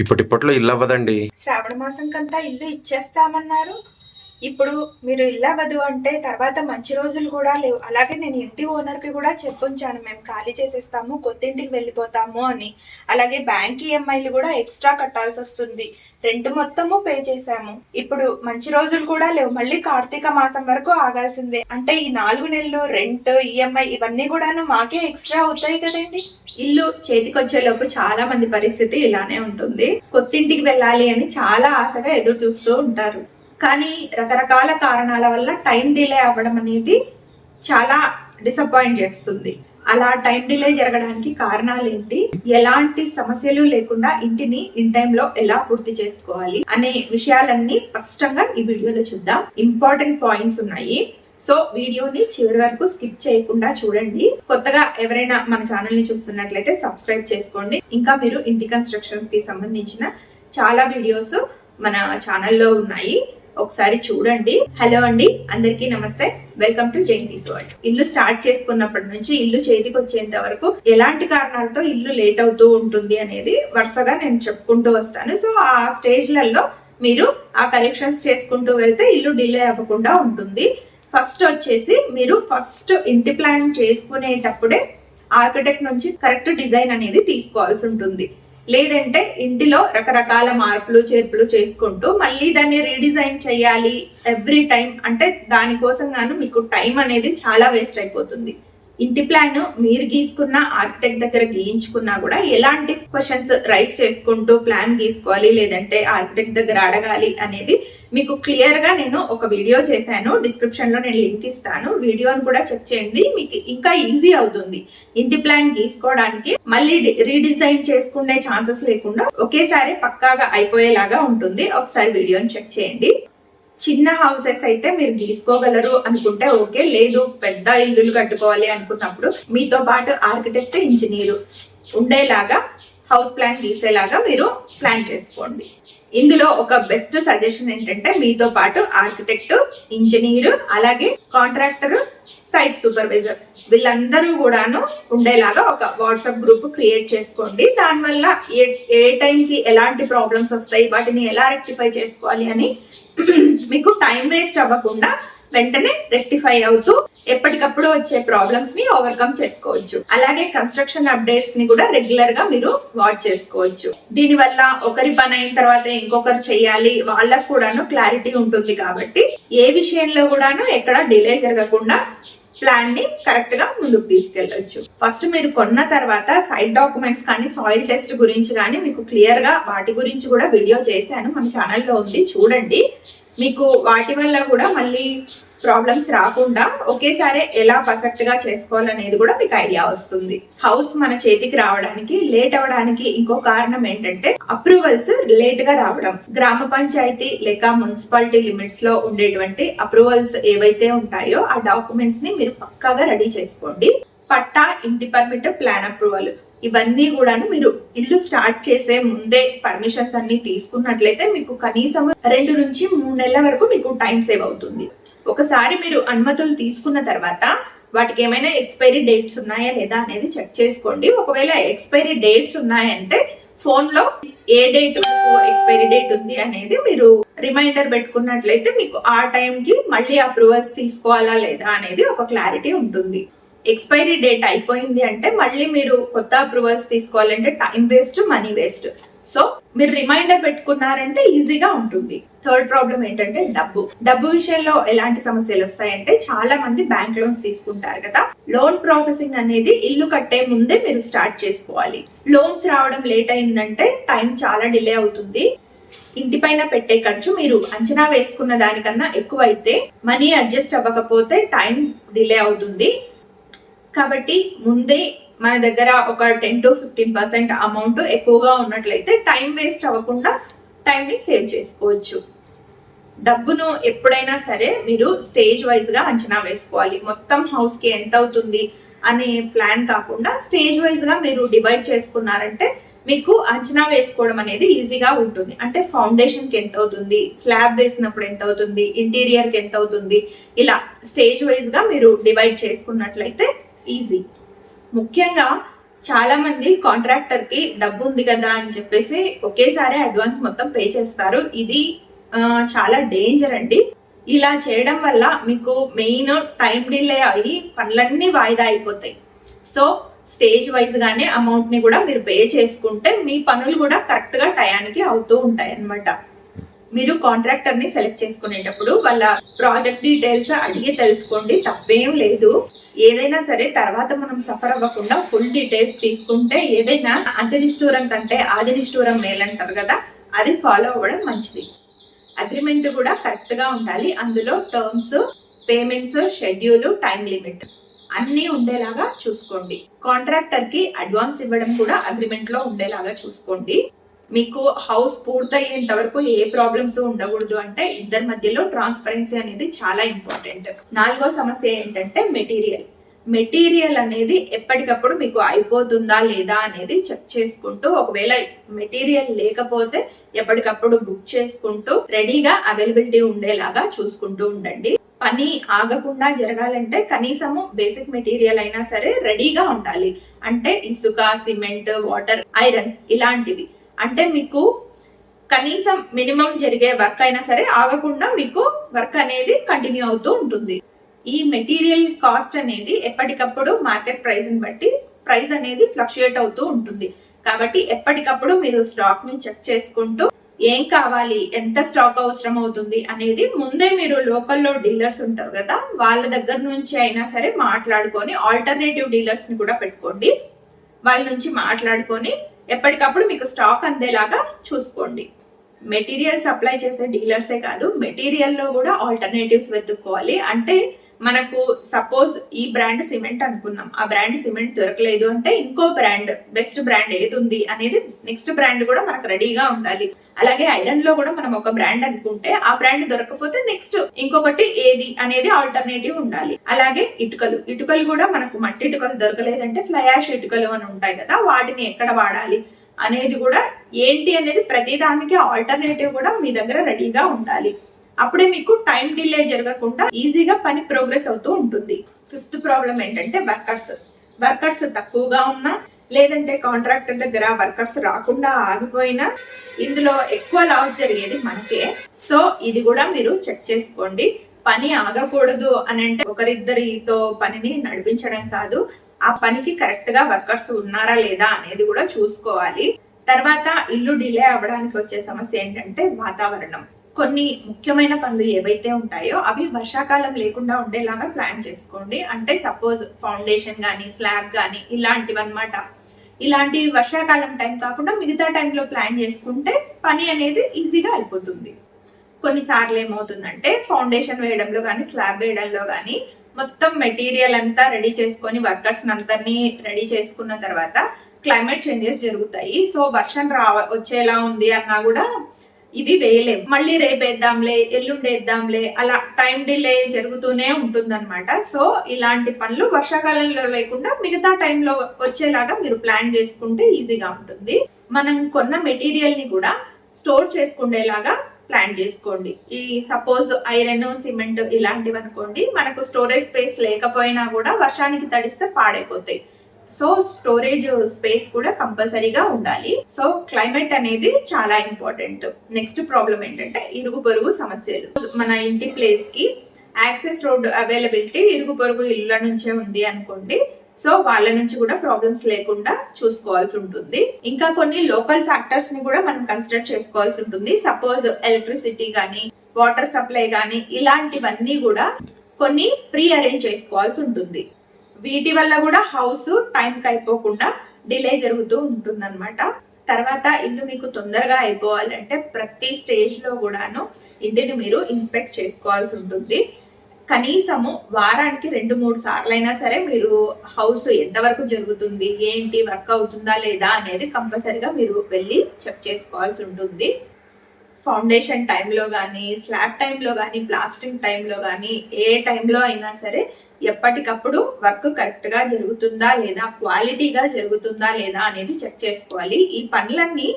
ఇప్పటిప్పట్లో ఇల్లు అవ్వదండి. శ్రావణ మాసం కంతా ఇల్లు ఇచ్చేస్తామన్నారు. ఇప్పుడు మీరు ఇల్లు అవ్వదు అంటే తర్వాత మంచి రోజులు కూడా లేవు. అలాగే నేను ఇంటి ఓనర్కి కూడా చెప్పుంచాను, మేము ఖాళీ చేసేస్తాము, కొత్త ఇంటికి వెళ్ళిపోతాము అని. అలాగే బ్యాంక్ ఈఎంఐలు కూడా ఎక్స్ట్రా కట్టాల్సి వస్తుంది. రెంట్ మొత్తము పే చేశాము. ఇప్పుడు మంచి రోజులు కూడా లేవు. మళ్ళీ కార్తీక మాసం వరకు ఆగాల్సిందే. అంటే ఈ 4 నెలలు రెంట్, ఈఎంఐ ఇవన్నీ కూడాను మాకే ఎక్స్ట్రా అవుతాయి కదండి. ఇల్లు చేతికొచ్చేలోపు చాలా మంది పరిస్థితి ఇలానే ఉంటుంది. కొత్తింటికి వెళ్ళాలి అని చాలా ఆశగా ఎదురు చూస్తూ ఉంటారు. కానీ రకరకాల కారణాల వల్ల టైం డిలే అవ్వడం అనేది చాలా డిసప్పాయింట్ చేస్తుంది. అలా టైం డిలే జరగడానికి కారణాలు ఏంటి, ఎలాంటి సమస్యలు లేకుండా ఇంటిని ఇన్ టైంలో ఎలా పూర్తి చేసుకోవాలి అనే విషయాలన్నీ స్పష్టంగా ఈ వీడియోలో చూద్దాం. ఇంపార్టెంట్ పాయింట్స్ ఉన్నాయి. సో వీడియోని చివరి వరకు స్కిప్ చేయకుండా చూడండి. కొత్తగా ఎవరైనా మన ఛానల్ ని చూస్తున్నట్లయితే సబ్స్క్రైబ్ చేసుకోండి. ఇంకా మీరు ఇంటి కన్స్ట్రక్షన్స్ కి సంబంధించిన చాలా వీడియోస్ మన ఛానల్లో ఉన్నాయి, ఒకసారి చూడండి. హలో అండి, అందరికీ నమస్తే. Welcome to Jayanthi's world. ఇల్లు స్టార్ట్ చేసుకున్నప్పటి నుంచి ఇల్లు చేతికి వచ్చేంత వరకు ఎలాంటి కారణాలతో ఇల్లు లేట్ అవుతూ ఉంటుంది అనేది వరుసగా నేను చెప్పుకుంటూ వస్తాను. సో ఆ స్టేజ్లలో మీరు ఆ కరెక్షన్స్ చేసుకుంటూ వెళ్తే ఇల్లు డిలే అవ్వకుండా ఉంటుంది. ఫస్ట్ వచ్చేసి మీరు ఇంటి ప్లాన్ చేసుకునేటప్పుడే ఆర్కిటెక్ట్ నుంచి కరెక్ట్ డిజైన్ అనేది తీసుకోవాల్సి ఉంటుంది. లేదంటే ఇంటిలో రకరకాల మార్పులు చేర్పులు చేసుకుంటూ మళ్ళీ దాన్ని రీడిజైన్ చేయాలి ఎవ్రీ టైం అంటే దానికోసం గాను మీకు టైం అనేది చాలా వేస్ట్ అయిపోతుంది. ఇంటి ప్లాన్ మీరు గీసుకున్న ఆర్కిటెక్ట్ దగ్గర గీయించుకున్నా కూడా ఎలాంటి క్వశ్చన్స్ రైస్ చేసుకుంటూ ప్లాన్ గీసుకోవాలి లేదంటే ఆర్కిటెక్ట్ దగ్గర అడగాలి అనేది మీకు క్లియర్ గా నేను ఒక వీడియో చేశాను. డిస్క్రిప్షన్ లో నేను లింక్ ఇస్తాను, వీడియోని కూడా చెక్ చేయండి. మీకు ఇంకా ఈజీ అవుతుంది ఇంటి ప్లాన్ గీసుకోవడానికి. మళ్ళీ రీడిజైన్ చేసుకునే ఛాన్సెస్ లేకుండా ఒకేసారి పక్కాగా అయిపోయేలాగా ఉంటుంది. ఒకసారి వీడియోని చెక్ చేయండి. చిన్న హౌసెస్ అయితే మీరు గీసుకోగలరు అనుకుంటే ఓకే, లేదు పెద్ద ఇల్లులు కట్టుకోవాలి అనుకున్నప్పుడు మీతో పాటు ఆర్కిటెక్ట్, ఇంజనీరు ఉండేలాగా హౌస్ ప్లాన్ గీసేలాగా మీరు ప్లాన్ చేసుకోండి. ఇందులో ఒక బెస్ట్ సజెషన్ ఏంటంటే మీతో పాటు ఆర్కిటెక్ట్, ఇంజనీర్, అలాగే కాంట్రాక్టర్, సైట్ సూపర్వైజర్ వీళ్ళందరూ కూడాను ఉండేలాగా ఒక వాట్సాప్ గ్రూప్ క్రియేట్ చేసుకోండి. దానివల్ల ఏ టైంకి ఎలాంటి ప్రాబ్లమ్స్ వస్తాయి, వాటిని ఎలా రెక్టిఫై చేసుకోవాలి అని మీకు టైం వేస్ట్ అవ్వకుండా వెంటనే రెక్టిఫై అవుతూ ఎప్పటికప్పుడు వచ్చే ప్రాబ్లమ్స్ ని ఓవర్కమ్ చేసుకోవచ్చు. అలాగే కన్స్ట్రక్షన్ అప్డేట్స్ ని కూడా రెగ్యులర్ గా మీరు వాచ్ చేసుకోవచ్చు. దీని వల్ల ఒకరి పని అయిన తర్వాత ఇంకొకరు చేయాలి, వాళ్ళకు కూడాను క్లారిటీ ఉంటుంది. కాబట్టి ఏ విషయంలో కూడాను ఎక్కడ డిలే జరగకుండా ప్లాన్ ని కరెక్ట్ గా ముందుకు తీసుకెళ్లొచ్చు. ఫస్ట్ మీరు కొన్న తర్వాత సైట్ డాక్యుమెంట్స్ కానీ సాయిల్ టెస్ట్ గురించి కానీ మీకు క్లియర్ గా వాటి గురించి కూడా వీడియో చేశాను, మన ఛానల్లో ఉంది, చూడండి. మీకు వాటి వల్ల కూడా మళ్ళీ ప్రాబ్లమ్స్ రాకుండా ఒకేసారి ఎలా పర్ఫెక్ట్ గా చేసుకోవాలనేది కూడా మీకు ఐడియా వస్తుంది. హౌస్ మన చేతికి రావడానికి లేట్ అవ్వడానికి ఇంకో కారణం ఏంటంటే అప్రూవల్స్ లేట్ గా రావడం. గ్రామ పంచాయతీ లేక మున్సిపాలిటీ లిమిట్స్ లో ఉండేటువంటి అప్రూవల్స్ ఏవైతే ఉంటాయో ఆ డాక్యుమెంట్స్ ని మీరు పక్కాగా రెడీ చేసుకోండి. పట్టా, ఇంటి పర్మిట్, ప్లాన్ అప్రూవల్ ఇవన్నీ కూడాను మీరు ఇల్లు స్టార్ట్ చేసే ముందే పర్మిషన్స్ అన్ని తీసుకున్నట్లయితే మీకు కనీసం 2 నుంచి 3 నెలల వరకు మీకు టైం సేవ్ అవుతుంది. ఒకసారి మీరు అనుమతులు తీసుకున్న తర్వాత వాటికి ఏమైనా ఎక్స్పైరీ డేట్స్ ఉన్నాయా లేదా అనేది చెక్ చేసుకోండి. ఒకవేళ ఎక్స్పైరీ డేట్స్ ఉన్నాయంటే ఫోన్ లో ఏ డేట్ ఎక్స్పైరీ డేట్ ఉంది అనేది మీరు రిమైండర్ పెట్టుకున్నట్లయితే మీకు ఆ టైంకి మళ్ళీ అప్రూవల్స్ తీసుకోవాలా లేదా అనేది ఒక క్లారిటీ ఉంటుంది. ఎక్స్పైరీ డేట్ అయిపోయింది అంటే మళ్ళీ మీరు కొత్త అప్రూవల్స్ తీసుకోవాలంటే time waste, money waste. So మీరు రిమైండర్ పెట్టుకున్నారంటే ఈజీగా ఉంటుంది. థర్డ్ ప్రాబ్లం ఏంటంటే డబ్బు విషయంలో ఎలాంటి సమస్యలు వస్తాయంటే చాలా మంది బ్యాంక్ లోన్స్ తీసుకుంటారు కదా. లోన్ ప్రాసెసింగ్ అనేది ఇల్లు కట్టే ముందే మీరు స్టార్ట్ చేసుకోవాలి. లోన్స్ రావడం లేట్ అయిందంటే టైం చాలా డిలే అవుతుంది. ఇంటి పైన పెట్టే ఖర్చు మీరు అంచనా వేసుకున్న దానికన్నా ఎక్కువైతే మనీ అడ్జస్ట్ అవ్వకపోతే టైం డిలే అవుతుంది. కాబట్టి ముందే మన దగ్గర ఒక 10 to 15% అమౌంట్ ఎక్కువగా ఉన్నట్లయితే టైం వేస్ట్ అవ్వకుండా టైంని సేవ్ చేసుకోవచ్చు. డబ్బును ఎప్పుడైనా సరే మీరు స్టేజ్ వైజ్ గా అంచనా వేసుకోవాలి. మొత్తం హౌస్ కి ఎంత అవుతుంది అనే ప్లాన్ కాకుండా స్టేజ్ వైజ్ గా మీరు డివైడ్ చేసుకున్నారంటే మీకు అంచనా వేసుకోవడం అనేది ఈజీగా ఉంటుంది. అంటే ఫౌండేషన్ కి ఎంత అవుతుంది, స్లాబ్ వేసినప్పుడు ఎంత అవుతుంది, ఇంటీరియర్ కి ఎంత అవుతుంది, ఇలా స్టేజ్ వైజ్ గా మీరు డివైడ్ చేసుకున్నట్లయితే ఈజీ. ముఖ్యంగా చాలా మంది కాంట్రాక్టర్ కి డబ్బు ఉంది కదా అని చెప్పేసి ఒకేసారి అడ్వాన్స్ మొత్తం పే చేస్తారు. ఇది చాలా డేంజర్ అండి. ఇలా చేయడం వల్ల మీకు మెయిన్ టైం డిలే అయ్యి పనులన్నీ వాయిదా అయిపోతాయి. సో స్టేజ్ వైజ్ గానే అమౌంట్ ని కూడా మీరు పే చేసుకుంటే మీ పనులు కూడా కరెక్ట్ గా టయానికి అవుతూ ఉంటాయి అన్నమాట. మీరు కాంట్రాక్టర్ ని సెలెక్ట్ చేసుకునేటప్పుడు వాళ్ళ ప్రాజెక్ట్ డీటెయిల్స్ అడిగి తెలుసుకోండి, తప్పేం లేదు. ఏదైనా సరే తర్వాత మనం సఫర్ అవ్వకుండా ఫుల్ డీటెయిల్స్ తీసుకుంటే, ఏదైనా అంత్యనిష్ఠూరం కంటే ఆదినిష్ఠూరం మేలంటారు కదా, అది ఫాలో అవ్వడం మంచిది. అగ్రిమెంట్ కూడా కరెక్ట్ గా ఉండాలి. అందులో terms, payments, schedule, time limit అన్ని ఉండేలాగా చూసుకోండి. కాంట్రాక్టర్ కి అడ్వాన్స్ ఇవ్వడం కూడా అగ్రిమెంట్ లో ఉండేలాగా చూసుకోండి. మీకు హౌస్ పూర్తయ్యేంత వరకు ఏ ప్రాబ్లమ్స్ ఉండకూడదు అంటే ఇద్దరి మధ్యలో ట్రాన్స్పరెన్సీ అనేది చాలా ఇంపార్టెంట్. 4వ సమస్య ఏంటంటే మెటీరియల్ అనేది ఎప్పటికప్పుడు మీకు అయిపోతుందా లేదా అనేది చెక్ చేసుకుంటూ, ఒకవేళ మెటీరియల్ లేకపోతే ఎప్పటికప్పుడు బుక్ చేసుకుంటూ రెడీగా అవైలబిలిటీ ఉండేలాగా చూసుకుంటూ ఉండండి. పని ఆగకుండా జరగాలంటే కనీసము బేసిక్ మెటీరియల్ అయినా సరే రెడీగా ఉండాలి. అంటే ఇసుక, సిమెంట్, వాటర్, ఐరన్ ఇలాంటివి. అంటే మీకు కనీసం మినిమం జరిగే వర్క్ అయినా సరే ఆగకుండా మీకు వర్క్ అనేది కంటిన్యూ అవుతూ ఉంటుంది. ఈ మెటీరియల్ కాస్ట్ అనేది ఎప్పటికప్పుడు మార్కెట్ ప్రైస్ ని బట్టి ప్రైస్ అనేది ఫ్లక్చుయేట్ అవుతూ ఉంటుంది. కాబట్టి ఎప్పటికప్పుడు మీరు స్టాక్ ని చెక్ చేసుకుంటూ ఏం కావాలి, ఎంత స్టాక్ అవసరం అవుతుంది అనేది ముందే మీరు లోకల్లో డీలర్స్ ఉంటారు కదా, వాళ్ళ దగ్గర నుంచి అయినా సరే మాట్లాడుకొని, ఆల్టర్నేటివ్ డీలర్స్ ని కూడా పెట్టుకోండి. వాళ్ళ నుంచి మాట్లాడుకొని ఎప్పటికప్పుడు మీకు స్టాక్ అందేలాగా చూసుకోండి. మెటీరియల్ సప్లై చేసే డీలర్సే కాదు, మెటీరియల్ లో కూడా ఆల్టర్నేటివ్స్ వెతుక్కోవాలి. అంటే మనకు సపోజ్ ఈ బ్రాండ్ సిమెంట్ అనుకున్నాం, ఆ బ్రాండ్ సిమెంట్ దొరకలేదు అంటే ఇంకో బ్రాండ్, బెస్ట్ బ్రాండ్ ఏది ఉంది అనేది నెక్స్ట్ బ్రాండ్ కూడా మనకు రెడీగా ఉండాలి. అలాగే ఐరన్ లో కూడా మనం ఒక బ్రాండ్ అనుకుంటే ఆ బ్రాండ్ దొరకకపోతే నెక్స్ట్ ఇంకొకటి ఏది అనేది ఆల్టర్నేటివ్ ఉండాలి. అలాగే ఇటుకలు కూడా మనకు మట్టి ఇటుకలు దొరకలేదంటే ఫ్లై యాష్ ఇటుకలు అని ఉంటాయి కదా, వాటిని ఎక్కడ వాడాలి అనేది కూడా ఏంటి అనేది ప్రతిదానికి ఆల్టర్నేటివ్ కూడా మీ దగ్గర రెడీగా ఉండాలి. అప్పుడే మీకు టైం డిలే జరగకుండా ఈజీగా పని ప్రోగ్రెస్ అవుతూ ఉంటుంది. 5th ప్రాబ్లం ఏంటంటే వర్కర్స్ తక్కువగా ఉన్నా, లేదంటే కాంట్రాక్టర్ దగ్గర వర్కర్స్ రాకుండా ఆగిపోయినా ఇందులో ఎక్కువ లాస్ జరిగేది మనకే. సో ఇది కూడా మీరు చెక్ చేసుకోండి. పని ఆగకూడదు అని అంటే ఒకరిద్దరితో పనిని నడిపించడం కాదు, ఆ పనికి కరెక్ట్ గా వర్కర్స్ ఉన్నారా లేదా అనేది కూడా చూసుకోవాలి. తర్వాత ఇల్లు డిలే అవ్వడానికి వచ్చే సమస్య ఏంటంటే వాతావరణం. కొన్ని ముఖ్యమైన పనులు ఏవైతే ఉంటాయో అవి వర్షాకాలం లేకుండా ఉండేలాగా ప్లాన్ చేసుకోండి. అంటే సపోజ్ ఫౌండేషన్ గానీ, స్లాబ్ గానీ ఇలాంటివి అన్నమాట. ఇలాంటి వర్షాకాలం టైం కాకుండా మిగతా టైంలో ప్లాన్ చేసుకుంటే పని అనేది ఈజీగా అయిపోతుంది. కొన్నిసార్లు ఏమవుతుందంటే ఫౌండేషన్ వేయడంలో కానీ, స్లాబ్ వేయడంలో కానీ మొత్తం మెటీరియల్ అంతా రెడీ చేసుకొని వర్కర్స్ అందరినీ రెడీ చేసుకున్న తర్వాత క్లైమేట్ చేంజెస్ జరుగుతాయి. సో వర్షం వచ్చేలా ఉంది అన్నా కూడా ఇవి వేయలేము. మళ్ళీ రేపు వేద్దాంలే, ఎల్లుండి వేద్దాంలే, అలా టైం డిలే జరుగుతూనే ఉంటుందన్నమాట. సో ఇలాంటి పనులు వర్షాకాలంలో లేకుండా మిగతా టైంలో వచ్చేలాగా మీరు ప్లాన్ చేసుకుంటే ఈజీగా ఉంటుంది. మనం కొన్న మెటీరియల్ ని కూడా స్టోర్ చేసుకునేలాగా ప్లాన్ చేసుకోండి. ఈ సపోజ్ ఐరన్, సిమెంట్ ఇలాంటివి అనుకోండి, మనకు స్టోరేజ్ స్పేస్ లేకపోయినా కూడా వర్షానికి తడిస్తే పాడైపోతాయి. సో స్టోరేజ్ స్పేస్ కూడా కంపల్సరీగా ఉండాలి. సో క్లైమేట్ అనేది చాలా ఇంపార్టెంట్. నెక్స్ట్ ప్రాబ్లం ఏంటంటే ఇరుగు పొరుగు సమస్యలు. మన ఇంటి ప్లేస్ కి యాక్సెస్ రోడ్ అవైలబిలిటీ ఇరుగు పొరుగు ఇళ్ళ నుంచే ఉంది అనుకోండి, సో వాళ్ళ నుంచి కూడా ప్రాబ్లమ్స్ లేకుండా చూసుకోవాల్సి ఉంటుంది. ఇంకా కొన్ని లోకల్ ఫ్యాక్టర్స్ ని కూడా మనం కన్సిడర్ చేసుకోవాల్సి ఉంటుంది. సపోజ్ ఎలక్ట్రిసిటీ గానీ, వాటర్ సప్లై గానీ ఇలాంటివన్నీ కూడా కొన్ని ప్రీ అరేంజ్ చేసుకోవాల్సి ఉంటుంది. వీటి వల్ల కూడా హౌస్ టైంకి అయిపోకుండా డిలే జరుగుతూ ఉంటుంది అన్నమాట. తర్వాత ఇల్లు మీకు తొందరగా అయిపోవాలంటే ప్రతి స్టేజ్ లో కూడాను ఇంటిని మీరు ఇన్స్పెక్ట్ చేసుకోవాల్సి ఉంటుంది. కనీసము వారానికి 2-3 సార్లైనా సరే మీరు హౌస్ ఎంతవరకు జరుగుతుంది, ఏంటి, వర్క్ అవుతుందా లేదా అనేది కంపల్సరీగా మీరు వెళ్ళి చెక్ చేసుకోవాల్సి ఉంటుంది. ఫౌండేషన్ టైంలో కానీ, స్లాబ్ టైంలో కానీ, ప్లాస్టింగ్ టైంలో కానీ, ఏ టైంలో అయినా సరే ఎప్పటికప్పుడు వర్క్ కరెక్ట్ గా జరుగుతుందా లేదా, క్వాలిటీగా జరుగుతుందా లేదా అనేది చెక్ చేసుకోవాలి. ఈ పనులన్నీ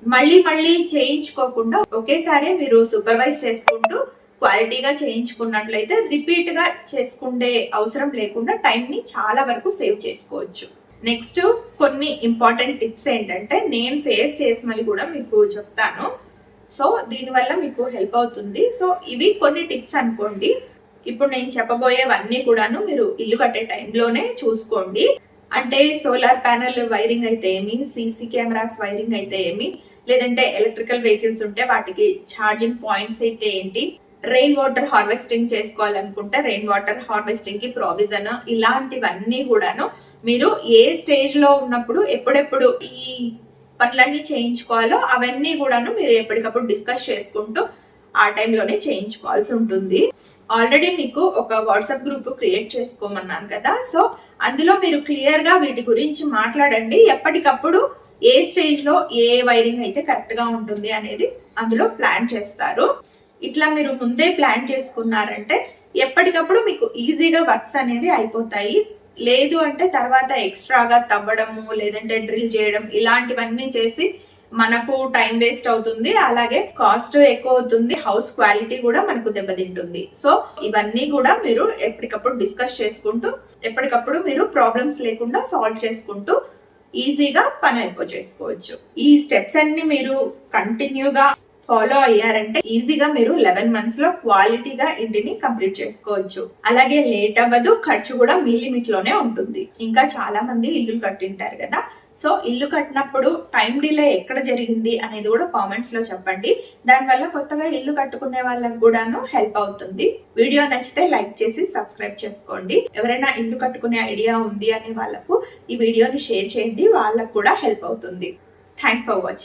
మళ్ళీ చేయించుకోకుండా ఒకేసారి మీరు సూపర్వైజ్ చేసుకుంటూ క్వాలిటీగా చేయించుకున్నట్లయితే రిపీట్ గా చేసుకునే అవసరం లేకుండా టైం ని చాలా వరకు సేవ్ చేసుకోవచ్చు. నెక్స్ట్ కొన్ని ఇంపార్టెంట్ టిప్స్ ఏంటంటే నేను ఫేస్ చేసినవి కూడా మీకు చెప్తాను. సో దీనివల్ల మీకు హెల్ప్ అవుతుంది. సో ఇవి కొన్ని టిప్స్ అనుకోండి. ఇప్పుడు నేను చెప్పబోయేవన్నీ కూడాను మీరు ఇల్లు కట్టే టైంలోనే చూసుకోండి. అంటే సోలార్ ప్యానెల్ వైరింగ్ అయితే ఏమి, సీసీ కెమెరాస్ వైరింగ్ అయితే ఏమి, లేదంటే ఎలక్ట్రికల్ వెహికల్స్ ఉంటే వాటికి ఛార్జింగ్ పాయింట్స్ అయితే ఏంటి, రెయిన్ వాటర్ హార్వెస్టింగ్ చేసుకోవాలనుకుంటే రెయిన్ వాటర్ హార్వెస్టింగ్ కి ప్రొవిజన్, ఇలాంటివన్నీ కూడాను మీరు ఏ స్టేజ్ లో ఉన్నప్పుడు ఎప్పుడెప్పుడు ఈ పనులన్నీ చేయించుకోవాలో అవన్నీ కూడాను మీరు ఎప్పటికప్పుడు డిస్కస్ చేసుకుంటూ ఆ టైంలోనే చేయించుకోవాల్సి ఉంటుంది. ఆల్రెడీ మీకు ఒక వాట్సాప్ గ్రూప్ క్రియేట్ చేసుకోమన్నాను కదా, సో అందులో మీరు క్లియర్ గా వీటి గురించి మాట్లాడండి. ఎప్పటికప్పుడు ఏ స్టేజ్ లో ఏ వైరింగ్ అయితే కరెక్ట్ గా ఉంటుంది అనేది అందులో ప్లాన్ చేస్తారు. ఇట్లా మీరు ముందే ప్లాన్ చేసుకున్నారంటే ఎప్పటికప్పుడు మీకు ఈజీగా వర్క్స్ అనేవి అయిపోతాయి. లేదు అంటే తర్వాత ఎక్స్ట్రాగా తవ్వడము, లేదంటే డ్రిల్ చేయడం, ఇలాంటివన్నీ చేసి మనకు టైం వేస్ట్ అవుతుంది, అలాగే కాస్ట్ ఎక్కువ అవుతుంది, హౌస్ క్వాలిటీ కూడా మనకు దెబ్బతింటుంది. సో ఇవన్నీ కూడా మీరు ఎప్పటికప్పుడు డిస్కస్ చేసుకుంటూ ఎప్పటికప్పుడు మీరు ప్రాబ్లమ్స్ లేకుండా సాల్వ్ చేసుకుంటూ ఈజీగా పని చేసుకోవచ్చు. ఈ స్టెప్స్ అన్ని మీరు కంటిన్యూగా ఫాలో అయ్యారంటే ఈజీగా మీరు 11 months లో క్వాలిటీగా ఇంటిని కంప్లీట్ చేసుకోవచ్చు. అలాగే లేట్ అవ్వదు, ఖర్చు కూడా మీ లిమిట్ లోనే ఉంటుంది. ఇంకా చాలా మంది ఇల్లు కట్టింటారు కదా, సో ఇల్లు కట్టినప్పుడు టైం డిలే ఎక్కడ జరిగింది అనేది కూడా కామెంట్స్ లో చెప్పండి. దానివల్ల కొత్తగా ఇల్లు కట్టుకునే వాళ్ళకి కూడాను హెల్ప్ అవుతుంది. వీడియో నచ్చితే లైక్ చేసి సబ్స్క్రైబ్ చేసుకోండి. ఎవరైనా ఇల్లు కట్టుకునే ఐడియా ఉంది అనే వాళ్ళకు ఈ వీడియోని షేర్ చేయండి, వాళ్ళకు కూడా హెల్ప్ అవుతుంది. Thanks for watching.